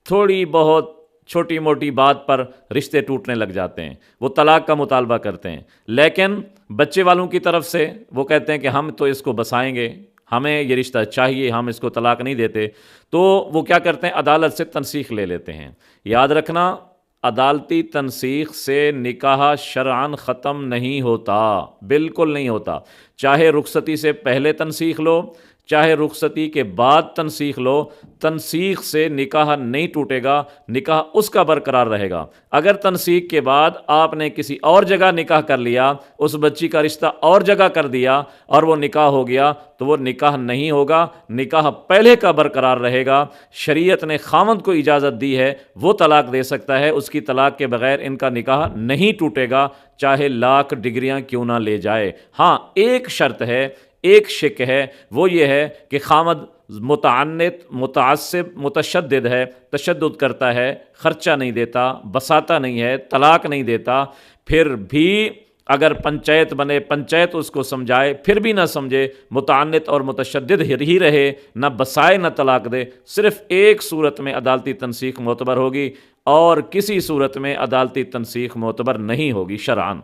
تھوڑی بہت چھوٹی موٹی بات پر رشتے ٹوٹنے لگ جاتے ہیں، وہ طلاق کا مطالبہ کرتے ہیں، لیکن بچے والوں کی طرف سے وہ کہتے ہیں کہ ہم تو اس کو بسائیں گے، ہمیں یہ رشتہ چاہیے، ہم اس کو طلاق نہیں دیتے، تو وہ کیا کرتے ہیں، عدالت سے تنسیخ لے لیتے ہیں۔ یاد رکھنا، عدالتی تنسیخ سے نکاح شرعاً ختم نہیں ہوتا، بالکل نہیں ہوتا، چاہے رخصتی سے پہلے تنسیخ لو، چاہے رخصتی کے بعد تنسیخ لو، تنسیخ سے نکاح نہیں ٹوٹے گا، نکاح اس کا برقرار رہے گا۔ اگر تنسیخ کے بعد آپ نے کسی اور جگہ نکاح کر لیا، اس بچی کا رشتہ اور جگہ کر دیا اور وہ نکاح ہو گیا، تو وہ نکاح نہیں ہوگا، نکاح پہلے کا برقرار رہے گا۔ شریعت نے خاوند کو اجازت دی ہے، وہ طلاق دے سکتا ہے، اس کی طلاق کے بغیر ان کا نکاح نہیں ٹوٹے گا، چاہے لاکھ ڈگریاں کیوں نہ لے جائے۔ ہاں، ایک شرط ہے، ایک شک ہے، وہ یہ ہے کہ خاوند متعنت، متعصب، متشدد ہے، تشدد کرتا ہے، خرچہ نہیں دیتا، بساتا نہیں ہے، طلاق نہیں دیتا، پھر بھی اگر پنچایت بنے، پنچایت اس کو سمجھائے، پھر بھی نہ سمجھے، متعنت اور متشدد ہی رہے، نہ بسائے نہ طلاق دے، صرف ایک صورت میں عدالتی تنسیخ معتبر ہوگی، اور کسی صورت میں عدالتی تنسیخ معتبر نہیں ہوگی شرعاً۔